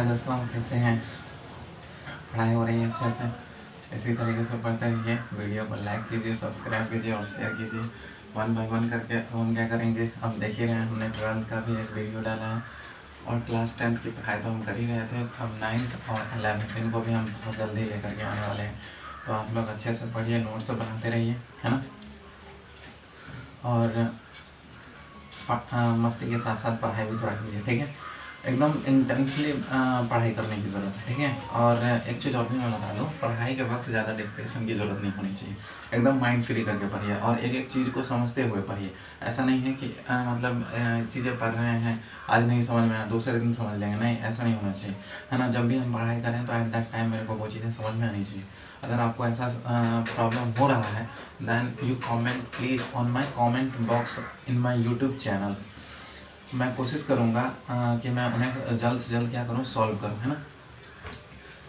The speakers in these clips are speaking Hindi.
हाय दोस्तों, कैसे हैं? पढ़ाई हो रही है अच्छे से? इसी तरीके से पढ़ते रहिए। वीडियो को लाइक कीजिए, सब्सक्राइब कीजिए और शेयर कीजिए। वन बाय वन करके हम क्या करेंगे, अब देख ही रहे हैं, हमने 12th का भी एक वीडियो डाला है और क्लास 10th की पढ़ाई तो हम कर ही रहे थे। अब 9th और 11th इनको भी हम बहुत जल्दी लेकर के आने वाले हैं। तो आप लोग अच्छे से पढ़िए, नोट्स बनाते रहिए, है ना। और मस्ती के साथ साथ पढ़ाई भी थोड़ा कीजिए, ठीक है। एकदम इंटेंसली पढ़ाई करने की ज़रूरत है, ठीक है। और एक चीज़ और भी मैं बता दूँ, पढ़ाई के वक्त ज़्यादा डिप्रेशन की ज़रूरत नहीं होनी चाहिए। एकदम माइंड फ्री करके पढ़िए और एक एक चीज़ को समझते हुए पढ़िए। ऐसा नहीं है कि चीज़ें पढ़ रहे हैं, आज नहीं समझ में आया दूसरे दिन समझ लेंगे, नहीं, ऐसा नहीं होना चाहिए, है ना। जब भी हम पढ़ाई करें तो एट दैट टाइम मेरे को वो चीज़ें समझ में आनी चाहिए। अगर आपको ऐसा प्रॉब्लम हो रहा है, then you comment please on my comment box in my YouTube channel. मैं कोशिश करूँगा कि मैं उन्हें जल्द से जल्द क्या करूँ, सॉल्व करूँ, है ना।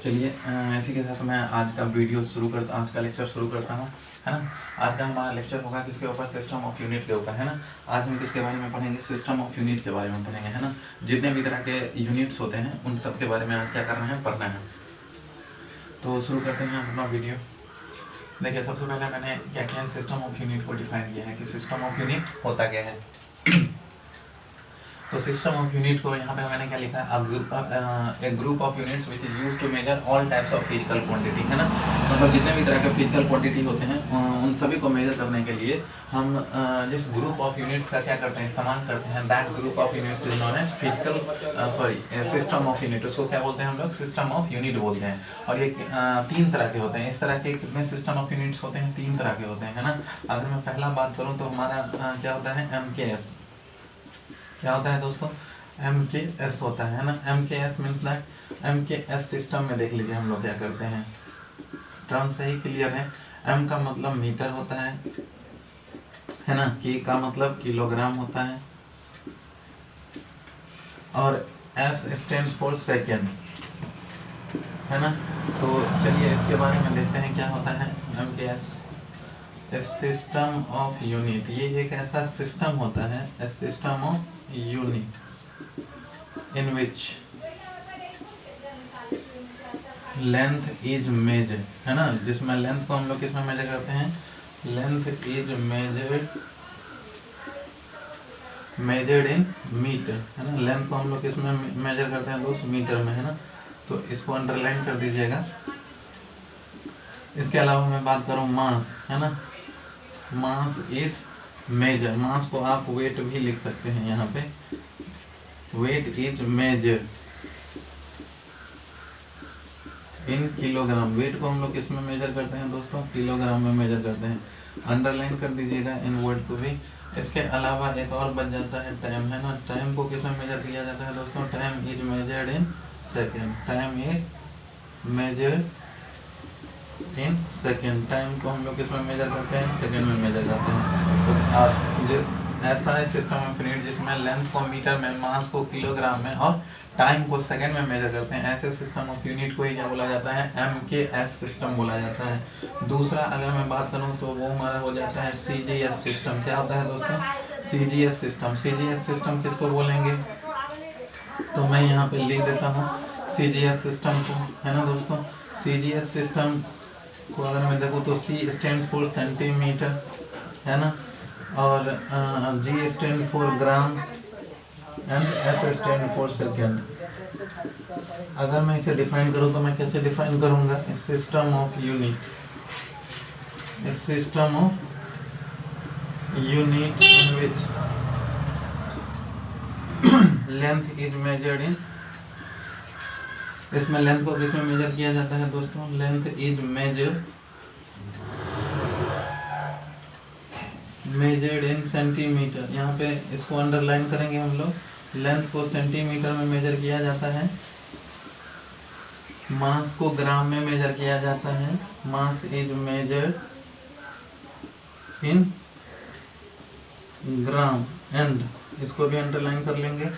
चलिए, इसी के साथ मैं आज का लेक्चर शुरू करता हूँ, है ना। आज का हमारा लेक्चर होगा किसके ऊपर, सिस्टम ऑफ यूनिट के ऊपर, है ना। आज हम किसके बारे में पढ़ेंगे, सिस्टम ऑफ यूनिट के बारे में पढ़ेंगे, है ना। जितने भी तरह के यूनिट्स होते हैं उन सब के बारे में आज क्या करना है, पढ़ना है। तो शुरू करते हैं अपना वीडियो। देखिए, सबसे पहले मैंने क्या किया है, सिस्टम ऑफ यूनिट को डिफाइन किया है कि सिस्टम ऑफ यूनिट होता क्या है। तो सिस्टम ऑफ यूनिट को यहाँ पे मैंने क्या लिखा है, a group of units which is used to measure all types of physical quantity, है ना। मतलब जितने भी तरह के फिजिकल क्वांटिटी होते हैं उन सभी को मेजर करने के लिए हम जिस ग्रुप ऑफ यूनिट्स का क्या करते हैं, इस्तेमाल करते हैं, that group of units is known as system of unit. उसको क्या बोलते हैं हम लोग, सिस्टम ऑफ यूनिट बोलते हैं। और ये 3 तरह के होते हैं। इस तरह के कितने सिस्टम ऑफ यूनिट्स होते हैं, 3 तरह के होते हैं, है ना। अगर मैं पहला बात करूँ तो हमारा क्या होता है, MKS। क्या होता है दोस्तों, MKS होता है ना। MKS means that MKS system में देख लीजिए हम लोग क्या करते हैं, टर्म सही क्लियर है। M का मतलब मीटर होता है ना। K का मतलब किलोग्राम होता है और S स्टैंड फॉर सेकेंड, है ना। तो चलिए इसके बारे में देखते हैं क्या होता है MKS, सिस्टम ऑफ यूनिट। ये एक ऐसा सिस्टम होता है, system of unit in which length is measure, है ना। जिसमें लेंथ को हम लोग किसमें मेजर करते हैं, length is measured in metre, है ना। लेंथ को हम लोग किसमें मेजर करते हैं दोस्त, मीटर में, है ना। तो इसको अंडरलाइन कर दीजिएगा। इसके अलावा मैं बात करूँ मास, है ना। मास इज मेजर, मास को आप वेट भी लिख सकते हैं यहाँ पे, weight is measure in kilogram. Weight को हम लोग किसमें मेजर करते हैं दोस्तों, किलोग्राम में मेजर करते हैं। अंडरलाइन कर दीजिएगा इन वर्ड को भी। इसके अलावा एक और बच जाता है टाइम, है ना। टाइम को किसमें मेजर किया जाता है दोस्तों, time is measured in second. Time is measured in second. Time को हम लोग किसमें मेजर करते हैं, सेकेंड में मेजर करते हैं। तो ऐसा है सिस्टम ऑफ यूनिट जिसमें लेंथ को मीटर में, मास को किलोग्राम में और टाइम को सेकेंड में मेजर करते हैं। ऐसे सिस्टम ऑफ यूनिट को ही क्या बोला जाता है, MKS सिस्टम बोला जाता है। दूसरा अगर मैं बात करूं तो वो हमारा हो जाता है CGS सिस्टम। क्या होता है दोस्तों, CGS सिस्टम। CGS सिस्टम किसको बोलेंगे, तो मैं यहाँ पे लिख देता हूँ CGS सिस्टम को, है ना दोस्तों। CGS सिस्टम को अगर मैं देखूँ तो C स्टैंड फॉर सेंटीमीटर, है ना, और G stand for gram and S stand for second. अगर मैं इसे डिफाइन करूँ तो मैं कैसे डिफाइन करूँगा, system of unit, system of unit in which length is measured इन। इसमें लेंथ को किसमें मेजर किया जाता है दोस्तों, length is measured in centimetre. यहाँ पे इसको अंडरलाइन करेंगे हम लोग। लेंथ को सेंटीमीटर में मेजर किया जाता है, मास को ग्राम में मेजर किया जाता है। मास is measured in gram and, इसको भी अंडरलाइन कर लेंगे,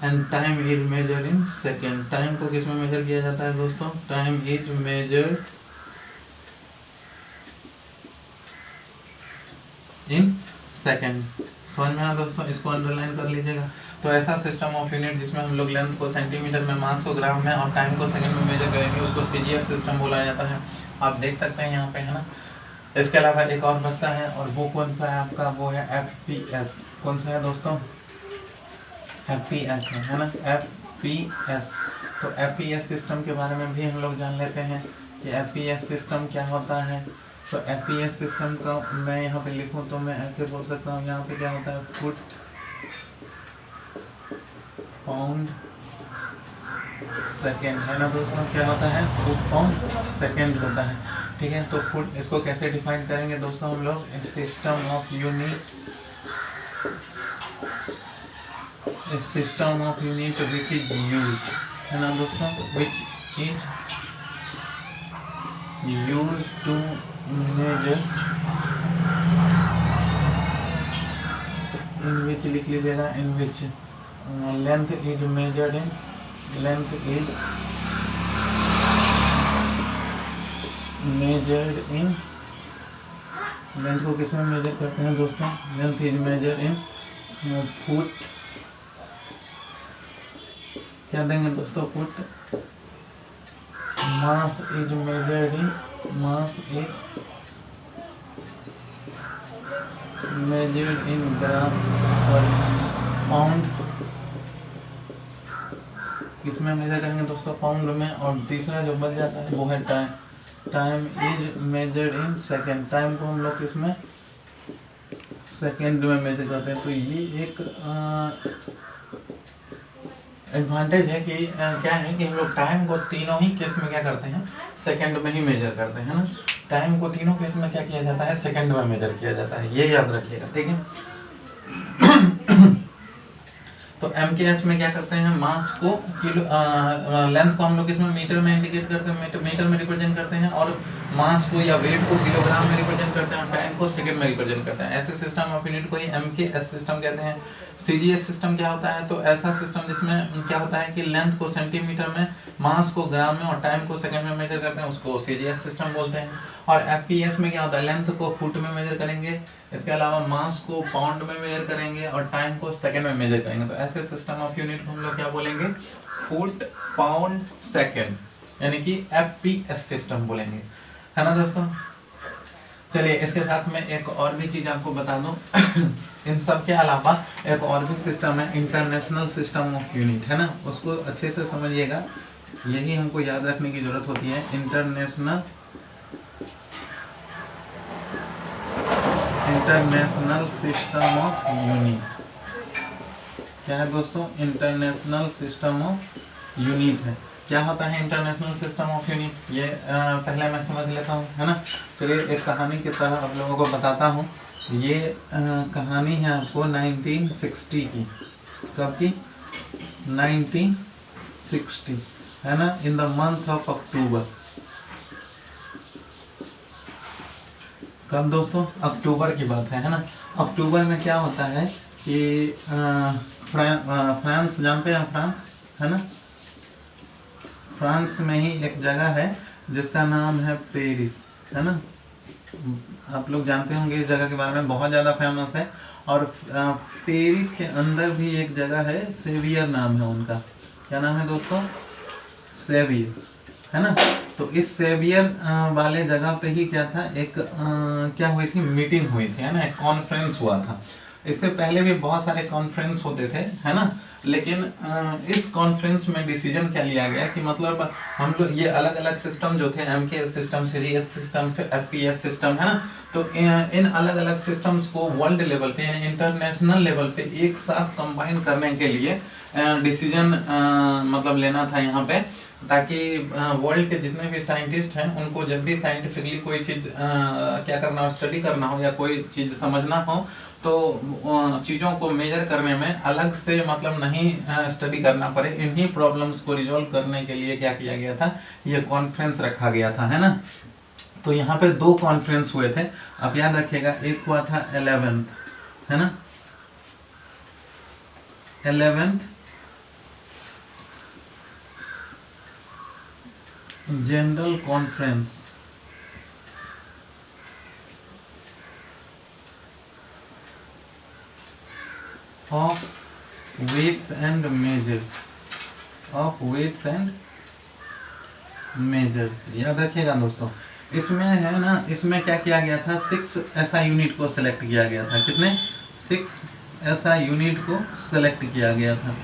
and time is measured in second. Time को किसमें मेजर किया जाता है दोस्तों, time is measured in second. समझ में आया दोस्तों, इसको अंडरलाइन कर लीजिएगा। तो ऐसा सिस्टम ऑफ यूनिट जिसमें हम लोग लेंथ को सेंटीमीटर में, मास को ग्राम में और टाइम को सेकंड में मेजर करेंगे, उसको सीजीएस सिस्टम बोला जाता है। आप देख सकते हैं यहाँ पे, है ना। इसके अलावा एक और बचता है, और वो कौन सा है आपका, वो है एफपीएस। कौन सा है दोस्तों, एफपीएस है ना, एफपीएस। तो एफपीएस सिस्टम के बारे में भी हम लोग जान लेते हैं कि एफपीएस सिस्टम क्या होता है। तो एफपीएस सिस्टम का मैं यहाँ पे लिखूँ तो मैं ऐसे बोल सकता हूँ, यहाँ पे क्या होता है, फुट पाउंड सेकेंड, है ना दोस्तों। क्या होता है, फुट पाउंड सेकेंड होता है, ठीक है। तो फुट, इसको कैसे डिफाइन करेंगे दोस्तों हम लोग, system of unit, system of unit which is use, है ना दोस्तों, which is use to measure, in which लिख लीजिएगा, in which length is measured in, length is measured in, length को किस में मेजर करते हैं दोस्तों, length is measured in foot, क्या देंगे दोस्तों, foot, mass is measured in, mass is measured in gram, sorry pound, किसमें मेजर करेंगे दोस्तों, पाउंड में। और तीसरा जो बच जाता है वो है time, time is measured in second, time को हम लोग किसमें, सेकेंड में मेजर करते हैं। तो ये एक एडवांटेज है कि क्या है कि हम लोग टाइम को तीनों ही केस में क्या करते हैं, सेकंड में ही मेजर करते हैं ना। टाइम को तीनों केस में क्या किया जाता है, सेकंड में मेजर किया जाता है, ये याद रखिएगा, ठीक है। तो एमकेएस में क्या करते हैं, मास को किलो, लेंथ को हम लोग इसमें मीटर में इंडिकेट करते हैं, मीटर में रिप्रेजेंट करते हैं, और मास को या वेट को किलोग्राम में रिप्रेजेंट करते हैं, और टाइम को सेकंड में रिप्रेजेंट करते हैं। ऐसे सिस्टम ऑफ यूनिट को ही एमकेएस सिस्टम कहते हैं। सीजीएस सिस्टम क्या होता है, तो ऐसा सिस्टम जिसमें क्या होता है कि लेंथ को सेंटीमीटर में, मास को ग्राम में और टाइम को सेकंड में मेजर करते हैं, उसको सीजीएस सिस्टम बोलते हैं। और एफपीएस में क्या होता है, लेंथ को फुट में मेजर करेंगे, इसके अलावा मास को पाउंड में मेजर करेंगे और टाइम को सेकंड में मेजर करेंगे। तो ऐसे सिस्टम ऑफ यूनिट को हम लोग क्या बोलेंगे, फुट पाउंड सेकंड, यानी कि एफपीएस सिस्टम बोलेंगे, है ना दोस्तों। चलिए इसके साथ में एक और भी चीज आपको बता दूं। इन सब के अलावा एक और भी सिस्टम है, इंटरनेशनल सिस्टम ऑफ यूनिट, है ना, उसको अच्छे से समझिएगा, यही हमको याद रखने की जरूरत होती है। इंटरनेशनल सिस्टम ऑफ यूनिट क्या है दोस्तों, इंटरनेशनल सिस्टम ऑफ यूनिट है। क्या होता है इंटरनेशनल सिस्टम ऑफ यूनिट, ये पहले मैं समझ लेता हूँ, है ना। चलिए एक कहानी की तरह आप लोगों को बताता हूँ। ये कहानी है आपको 1960 की, कब की, 1960, है ना, in the month of October. कब दोस्तों, अक्टूबर की बात है ना। अक्टूबर में क्या होता है कि फ्रांस, जानते हैं फ्रांस, है ना, फ्रांस में ही एक जगह है जिसका नाम है पेरिस, है ना। आप लोग जानते होंगे इस जगह के बारे में, बहुत ज़्यादा फेमस है। और पेरिस के अंदर भी एक जगह है, सेवियर नाम है उनका, क्या नाम है दोस्तों, सेवियर, है ना। तो इस सेवियर वाले जगह पे ही क्या था, एक क्या हुई थी, मीटिंग हुई थी, है ना, एक कॉन्फ्रेंस हुआ था। इससे पहले भी बहुत सारे कॉन्फ्रेंस होते थे, है ना, लेकिन इस कॉन्फ्रेंस में डिसीजन क्या लिया गया कि मतलब हम लोग ये अलग अलग सिस्टम जो थे, एमकेएस सिस्टम, सीजीएस सिस्टम, फिर एफपीएस सिस्टम, है ना, तो इन अलग अलग सिस्टम्स को वर्ल्ड लेवल पे यानी इंटरनेशनल लेवल पे एक साथ कंबाइन करने के लिए डिसीजन मतलब लेना था यहाँ पे, ताकि वर्ल्ड के जितने भी साइंटिस्ट हैं उनको जब भी साइंटिफिकली कोई चीज़ क्या करना हो, स्टडी करना हो या कोई चीज़ समझना हो, तो चीज़ों को मेजर करने में अलग से मतलब नहीं स्टडी करना पड़े। इन्हीं प्रॉब्लम्स को रिजॉल्व करने के लिए क्या किया गया था, ये कॉन्फ्रेंस रखा गया था, है ना। तो यहाँ पे 2 कॉन्फ्रेंस हुए थे, आप याद रखिएगा। एक हुआ था 11th, है ना, 11th general conference of weights and measures, of weights and measures. याद रखिएगा दोस्तों, इसमें है ना, इसमें क्या किया गया था, 6 SI यूनिट को सेलेक्ट किया गया था। कितने? 6 SI यूनिट को सेलेक्ट किया गया था।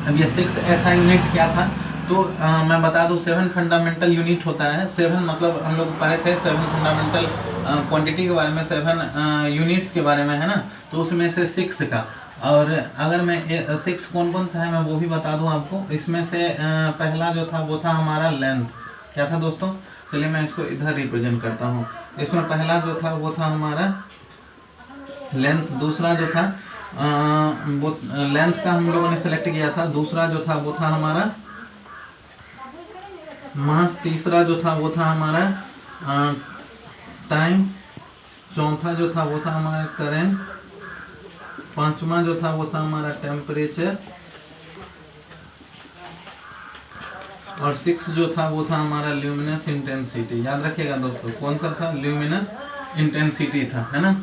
अब ये 6 SI यूनिट क्या था, तो मैं बता दूं 7 फंडामेंटल यूनिट होता है। 7 मतलब हम लोग पढ़े थे 7 फंडामेंटल क्वांटिटी के बारे में, 7 यूनिट्स के बारे में, है ना। तो उसमें से 6 का, और अगर मैं 6 कौन कौन सा है मैं वो भी बता दूं आपको। इसमें से पहला जो था वो था हमारा लेंथ। क्या था दोस्तों? चलिए मैं इसको इधर रिप्रेजेंट करता हूँ। इसमें पहला जो था वो था हमारा लेंथ। दूसरा जो था वो लेंथ का हम लोगों ने सेलेक्ट किया था। दूसरा जो था वो था हमारा मास। तीसरा जो था वो था हमारा टाइम। चौथा जो था वो था हमारा करंट। पांचवा जो था वो था हमारा टेम्परेचर। और 6 जो था वो था हमारा ल्यूमिनस इंटेंसिटी। याद रखिएगा दोस्तों, कौन सा था? ल्यूमिनस इंटेंसिटी था, है ना।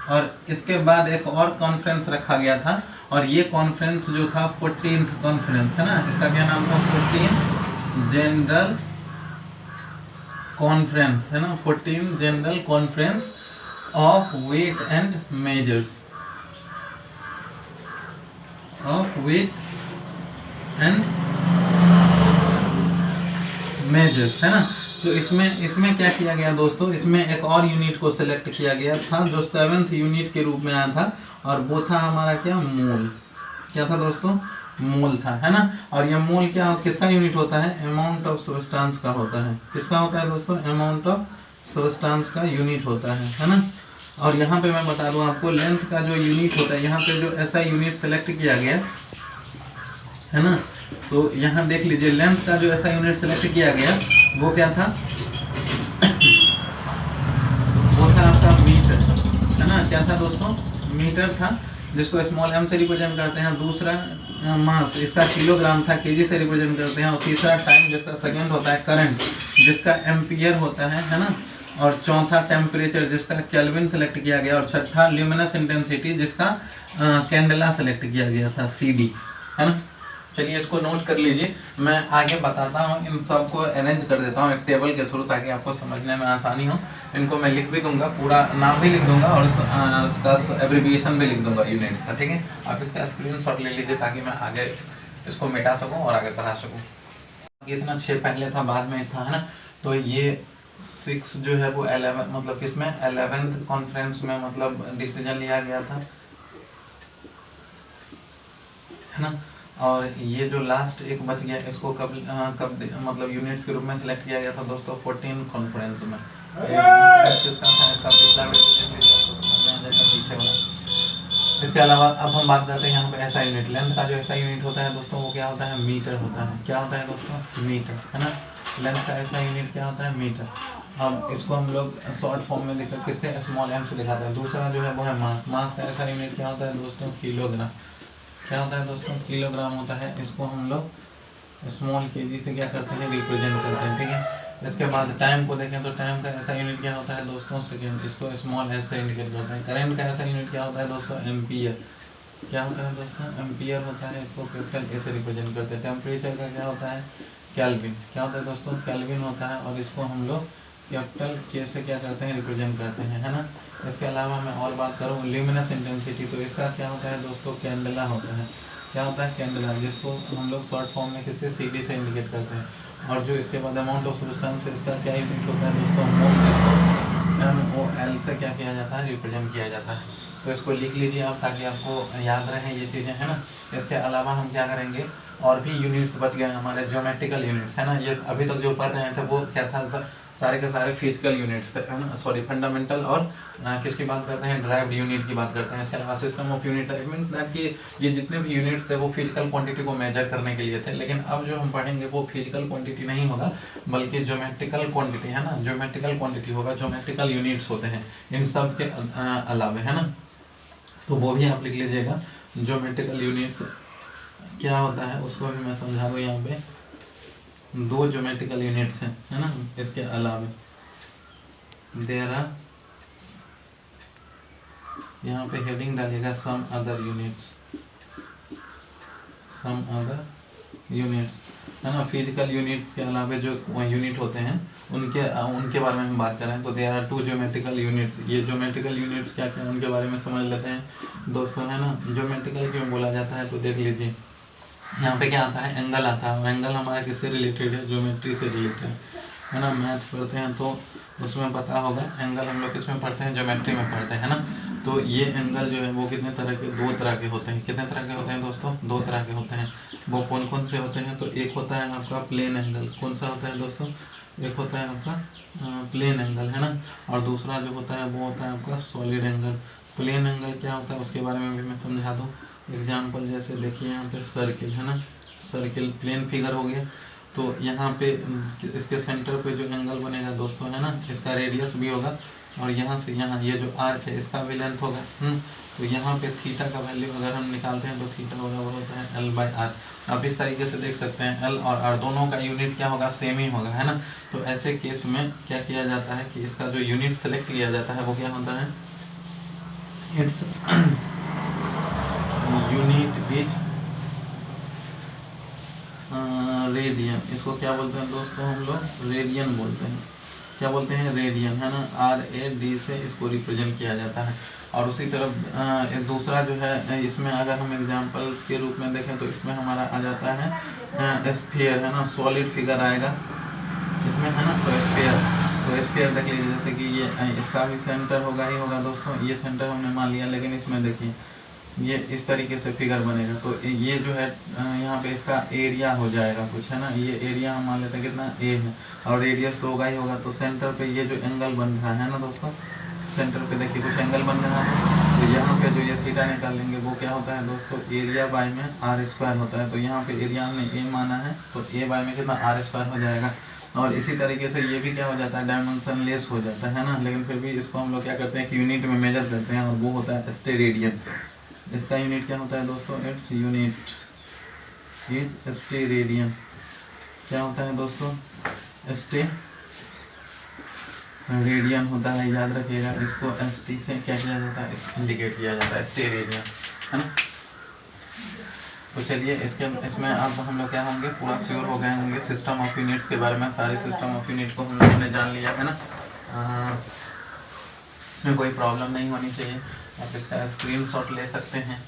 और इसके बाद एक और कॉन्फ्रेंस रखा गया था, और ये कॉन्फ्रेंस जो था 14th कॉन्फ्रेंस, है ना। इसका क्या नाम था? 14th जनरल कॉन्फ्रेंस, है ना। 14th general conference of weight and measures, of weight and measures, है ना। तो इसमें क्या किया गया दोस्तों, इसमें एक और यूनिट को सिलेक्ट किया गया था जो 7th यूनिट के रूप में आया था, और वो था हमारा क्या? मोल। क्या था दोस्तों? मोल था, है ना। और ये मोल क्या, किसका यूनिट होता है? अमाउंट ऑफ सब्सटेंस का होता है। किसका होता है दोस्तों? अमाउंट ऑफ सब्सटेंस का यूनिट होता है ना। और यहाँ पे मैं बता दूं आपको, लेंथ का जो यूनिट होता है, यहाँ पे जो ऐसा यूनिट सेलेक्ट किया गया है ना, तो यहाँ देख लीजिए, लेंथ का जो ऐसा यूनिट सेलेक्ट किया गया वो क्या था? वो था आपका मीटर, है ना। क्या था दोस्तों? मीटर था, जिसको स्मॉल m से रिप्रेजेंट करते हैं। दूसरा मास, इसका किलोग्राम था, केजी से रिप्रेजेंट करते हैं। और तीसरा टाइम, जिसका सेकंड होता है। करंट, जिसका एम्पियर होता है ना। और चौथा टेम्परेचर, जिसका केल्विन सेलेक्ट किया गया। और छठा ल्यूमिनस इंटेंसिटी, जिसका कैंडेला सेलेक्ट किया गया था, CD, है ना। चलिए इसको नोट कर लीजिए, मैं आगे बताता हूँ। इन सब को अरेंज कर देता हूँ एक टेबल के थ्रू, ताकि आपको समझने में आसानी हो। इनको मैं लिख भी दूंगा, पूरा नाम भी लिख दूंगा, और उसका एब्रीविएशन भी लिख दूंगा यूनिट्स का, ठीक है। आप इसका स्क्रीनशॉट ले लीजिए, ताकि मैं आगे इसको मिटा सकूँ और आगे पढ़ा सकूँ। इतना 6 पहले था, बाद में था, है ना। तो ये 6 जो है वो 11, मतलब किसमें? 11th कॉन्फ्रेंस में मतलब डिसीजन लिया गया था, है ना। और ये जो लास्ट एक बच गया, इसको कब मतलब यूनिट्स के रूप में सिलेक्ट किया गया था दोस्तों? 14 कॉन्फ्रेंस में। इसका पिछला पीछे वाला। इसके अलावा अब हम बात करते हैं यहाँ पे ऐसा यूनिट। लेंथ का जो ऐसा यूनिट होता है दोस्तों, वो क्या होता है? मीटर होता है। क्या होता है दोस्तों? मीटर, है ना। लेंथ का ऐसा यूनिट क्या होता है? मीटर। अब इसको हम लोग शॉर्ट फॉर्म में लिखकर किससे? स्मॉल m से दिखाते हैं। दूसरा जो है वो है मास। मास का ऐसा यूनिट क्या होता है दोस्तों? किलोग्राम। क्या होता है दोस्तों? किलोग्राम होता है। इसको हम लोग स्मॉल kg से क्या करते हैं? रिप्रेजेंट करते हैं, ठीक है। इसके बाद टाइम को देखें तो टाइम का ऐसा यूनिट क्या होता है दोस्तों? सेकेंड। इसको स्मॉल s से इंडिकेट करते हैं। करंट का ऐसा यूनिट क्या होता है दोस्तों? एम्पियर। क्या होता है दोस्तों? एम्पियर होता है। इसको कैपिटल A से रिप्रेजेंट करते हैं। टेम्परेचर का क्या होता है? केल्विन। क्या होता है दोस्तों? केल्विन होता है। और इसको हम लोग कैपिटल K से क्या करते हैं? रिप्रेजेंट करते हैं, है ना। इसके अलावा मैं और बात करूँ ल्यूमिनस इंटेंसिटी, तो इसका क्या होता है दोस्तों? कैंडेला होता है। क्या होता है? कैंडेला, जिसको हम लोग शॉर्ट फॉर्म में किससे? CD से इंडिकेट करते हैं। और जो इसके बाद अमाउंट ऑफ सब्सटेंस, इसका क्या यूनिट होता है दोस्तों? मोल, जिसको MOL से क्या किया जाता है? रिप्रेजेंट किया जाता है। तो इसको लिख लीजिए आप, ताकि आपको याद रहे ये चीज़ें, है ना। इसके अलावा हम क्या करेंगे, और भी यूनिट्स बच गए हमारे, ज्योमेट्रिकल यूनिट्स, है ना। ये अभी तक जो पढ़ रहे थे वो क्या था? सारे के सारे फिजिकल यूनिट्स थे, सॉरी फंडामेंटल, और किसकी बात करते हैं? ड्राइव्ड यूनिट की बात करते हैं। इसके अलावा system of unit, it means that कि ये जितने भी यूनिट्स थे वो फिजिकल क्वांटिटी को मेजर करने के लिए थे। लेकिन अब जो हम पढ़ेंगे वो फिजिकल क्वांटिटी नहीं होगा, बल्कि ज्योमेट्रिकल क्वांटिटी, है ना। ज्योमेट्रिकल क्वांटिटी होगा, ज्योमेट्रिकल यूनिट्स होते हैं इन सब के अलावे, है ना। तो वो भी आप लिख लीजिएगा। ज्योमेट्रिकल यूनिट्स क्या होता है उसको भी मैं समझा दूँ। यहाँ पे 2 ज्योमेट्रिकल यूनिट्स हैं, है ना। इसके अलावा देयर आर यहाँ पे हेडिंग डालिएगा some other units, some other units, है ना। फिजिकल यूनिट्स के अलावा जो यूनिट होते हैं उनके बारे में हम बात कर रहे हैं। तो देयर आर 2 ज्योमेट्रिकल यूनिट्स। ये ज्योमेट्रिकल यूनिट्स क्या क्या उनके बारे में समझ लेते हैं दोस्तों, है ना। ज्योमेट्रिकल क्यों बोला जाता है तो देख लीजिए, यहाँ पे क्या आता है, एंगल आता है। और एंगल हमारा किससे रिलेटेड है, ज्योमेट्री से रिलेटेड है ना। मैथ पढ़ते हैं तो उसमें पता होगा, एंगल हम लोग किसमें पढ़ते हैं, ज्योमेट्री में पढ़ते हैं ना। तो ये एंगल जो है वो कितने तरह के, 2 तरह के होते हैं। कितने तरह के होते हैं दोस्तों, 2 तरह के होते हैं। वो कौन कौन से होते हैं, तो एक होता है आपका प्लेन एंगल। कौन सा होता है दोस्तों, एक होता है आपका प्लेन एंगल, है ना। और दूसरा जो होता है वो होता है आपका सॉलिड एंगल। प्लेन एंगल क्या होता है उसके बारे में भी मैं समझा दूँ। एग्जाम्पल जैसे देखिए यहाँ पे सर्किल, है ना, सर्किल प्लेन फिगर हो गया। तो यहाँ पे इसके सेंटर पे जो एंगल बनेगा दोस्तों, है ना, इसका रेडियस भी होगा। और यहाँ से यहाँ ये जो आर्क है इसका भी लेंथ होगा। तो यहाँ पे थीटा का वैल्यू अगर हम निकालते हैं तो थीटा होगा, वो होता है L/R। आप इस तरीके से देख सकते हैं, L और R दोनों का यूनिट क्या होगा, सेम ही होगा, है ना। तो ऐसे केस में क्या किया जाता है कि इसका जो यूनिट सेलेक्ट किया जाता है वो क्या होता है, इट्स यूनिट इज रेडियन। इसको क्या बोलते हैं दोस्तों, हम लोग रेडियन बोलते हैं। क्या बोलते हैं, रेडियन, है ना। RAD से इसको रिप्रेजेंट किया जाता है। और उसी तरफ दूसरा जो है, इसमें अगर हम एग्जांपल्स के रूप में देखें तो इसमें हमारा आ जाता है स्फीयर, है ना, सॉलिड फिगर आएगा इसमें, है ना। तो स्फीयर देख लीजिए, जैसे कि ये इसका भी सेंटर होगा ही होगा दोस्तों। ये सेंटर हमने मान लिया, लेकिन इसमें देखिए ये इस तरीके से फिगर बनेगा। तो ये जो है यहाँ पे इसका एरिया हो जाएगा कुछ, है ना। ये एरिया हम मान लेते हैं कितना, A है, और रेडियस तो होगा ही होगा। तो सेंटर पे ये जो एंगल बन रहा है ना दोस्तों, सेंटर पे देखिए कुछ एंगल बन रहा है। तो यहाँ पे जो ये थीटा निकालेंगे वो क्या होता है दोस्तों, एरिया बाय में R² होता है। तो यहाँ पे एरिया हमने A माना है, तो A बाय में कितना, R² हो जाएगा। और इसी तरीके से ये भी क्या हो जाता है, डायमेंशन लेस हो जाता है ना। लेकिन फिर भी इसको हम लोग क्या करते हैं कि यूनिट में मेजर करते हैं, और वो होता है स्टेरेडियन। इसका यूनिट क्या होता है दोस्तों, इट्स यूनिट इज स्टेरेडियन। क्या होता है दोस्तों, स्टेरेडियन होता है, याद रखिएगा। इसको ST से क्या किया जाता है, इंडिकेट किया जाता है, स्टेरेडियन, है ना। तो चलिए इसमें अब हम लोग क्या होंगे, पूरा श्योर हो गए होंगे सिस्टम ऑफ यूनिट्स के बारे में। सारे सिस्टम ऑफ यूनिट को हम लोगों ने जान लिया, है ना। इसमें कोई प्रॉब्लम नहीं होनी चाहिए। आप इसका स्क्रीनशॉट ले सकते हैं।